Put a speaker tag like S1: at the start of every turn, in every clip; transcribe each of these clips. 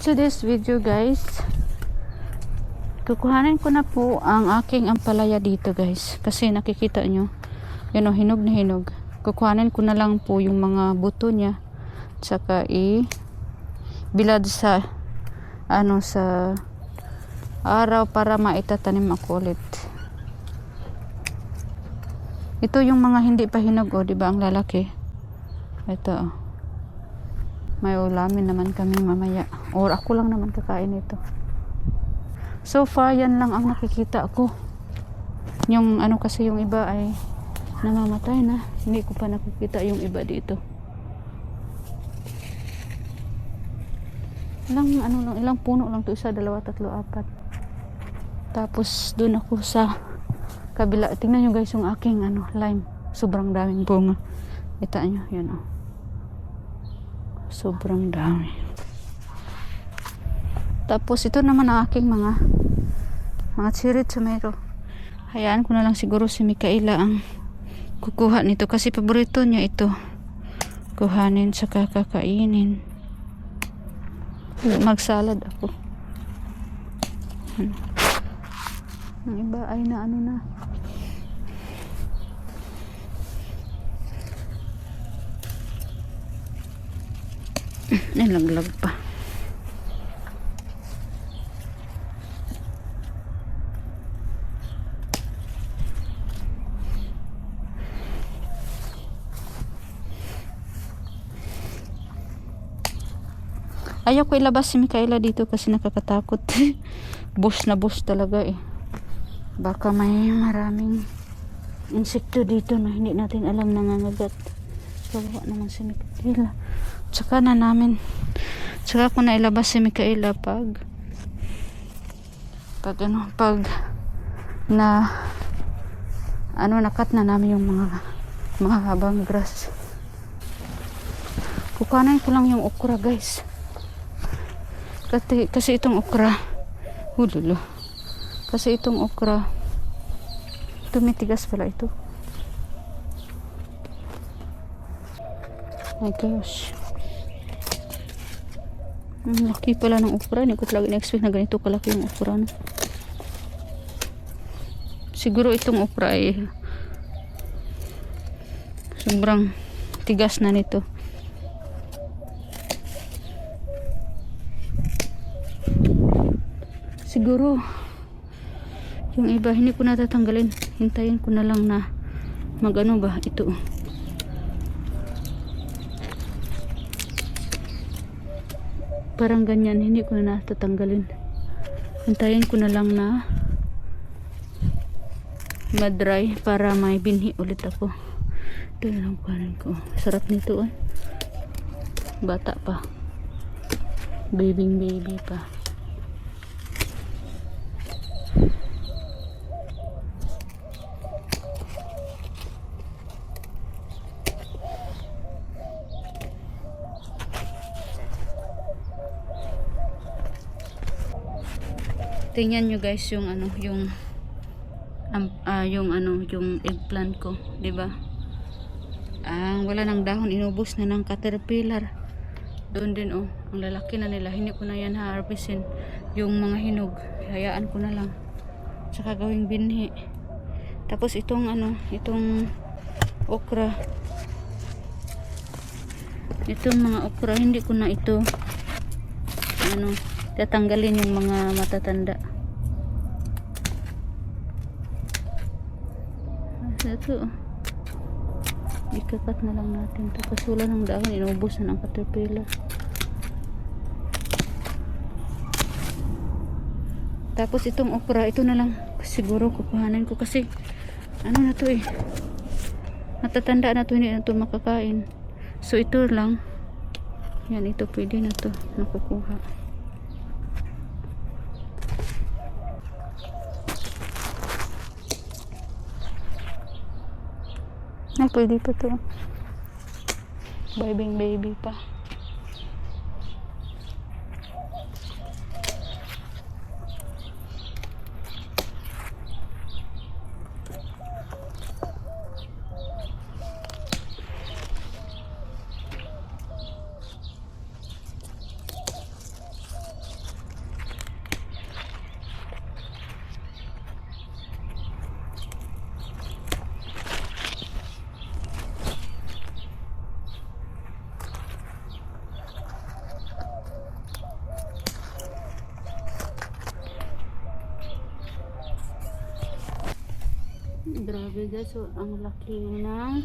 S1: today's video guys, kukuhanin ko na po ang aking ampalaya dito guys, kasi nakikita nyo yun o, hinog na hinog. Kukuhanin ko na lang po yung mga buto nya, tsaka bilad sa sa araw para maitatanim ako ulit. Ito yung mga hindi pa hinog o, diba ang lalaki. Ito o, may ulamin naman kami mamaya, or ako lang naman kakain ito. So far yan lang ang nakikita ko. Yung kasi yung iba ay namamatay na, hindi ko pa nakikita yung iba dito. Ilang puno lang to, isa, dalawa, tatlo, apat. Tapos dun ako sa kabila, tingnan nyo guys yung aking lime, sobrang daming bunga. Kita nyo, yun o, sobrang dami. Tapos ito naman ang aking mga cherry tomato. Hayaan ko na lang siguro si Mikaela ang kukuha nito kasi paborito niya ito kuhanin sa kakainin. Magsalad ako. Ang iba ay na na. Nalaglag pa. Ayaw ko ilabas si Mikaela dito kasi nakakatakot. Bush na bush talaga eh. Baka may maraming insekto dito na hindi natin alam, nangangagat. Kawawa naman si Mikaela. Tsaka ko na ilabas si Mikaela pag nakat na namin yung mga habang grass. Kukanan ko lang yung okra guys. Kasi itong okra, hululo. Kasi itong okra, tumitigas pala ito. My gosh. Ang laki pala ng okra. Hindi ko talaga na-expect na ganito kalaki yung okra. No? Siguro itong okra ay sobrang tigas na nito. Siguro yung iba hindi ko natatanggalin, hintayin ko na lang na ito parang ganyan, hindi ko na natatanggalin, hintayin ko na lang na madry para may binhi ulit ako. Ito lang kanin ko, sarap nito eh, bata pa, baby pa. Tingnan nyo guys yung eggplant ko, 'di ba? Wala nang dahon, inubos na ng caterpillar. Doon din ang lalaki na nila. Hindi ko na yan harvestin. Yung mga hinog, hayaan ko na lang. Tsaka gawing binhi. Tapos itong okra. Itong mga okra, hindi ko na ito tatanggalin yung mga matatanda. Ito ikakat na lang natin ito kasi wala ng dahon, inubos na ng caterpillar. Tapos itong okra, ito na lang siguro kukuhanan ko kasi na to eh, matatanda na to, hindi na to makakain. So ito lang yan, ito pwede na to nakukuha. Pwede pa to, baby pa. Grabe guys, so ang laki ng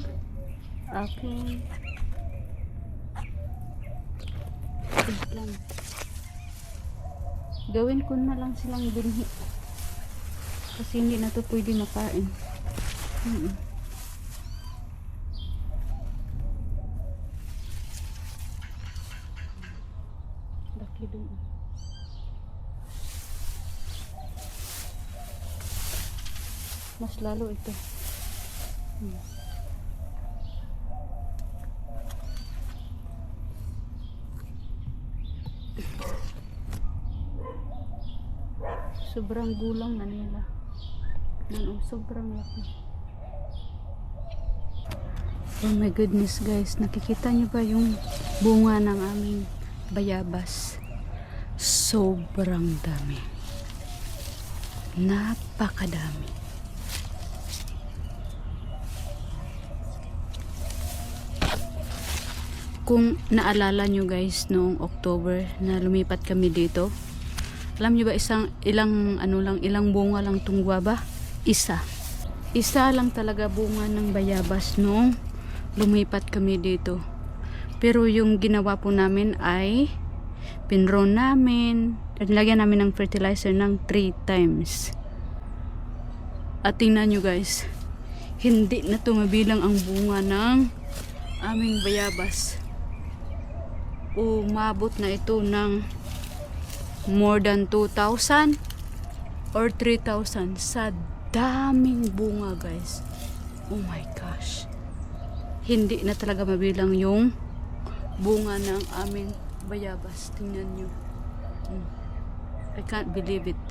S1: aking eggplant. Gawin ko na lang silang binhi kasi hindi na to pwede makain. Laki dun. Mas lalo ito. Sobrang gulang na nila. Sobrang laki. Oh my goodness guys, nakikita niyo ba yung bunga ng aming bayabas? Sobrang dami. Napakadami. Kung naalala nyo guys, noong October na lumipat kami dito, alam nyo ba ilang bunga lang tong guava? Isa lang talaga bunga ng bayabas nung lumipat kami dito. Pero yung ginawa po namin ay pinrown namin at nilagyan namin ng fertilizer ng 3 times. At tingnan nyo guys, hindi na tumabilang ang bunga ng aming bayabas. Umabot na ito ng more than 2,000 or 3,000 sa daming bunga guys. Oh my gosh, hindi na talaga mabilang yung bunga ng aming bayabas. Tingnan nyo, I can't believe it.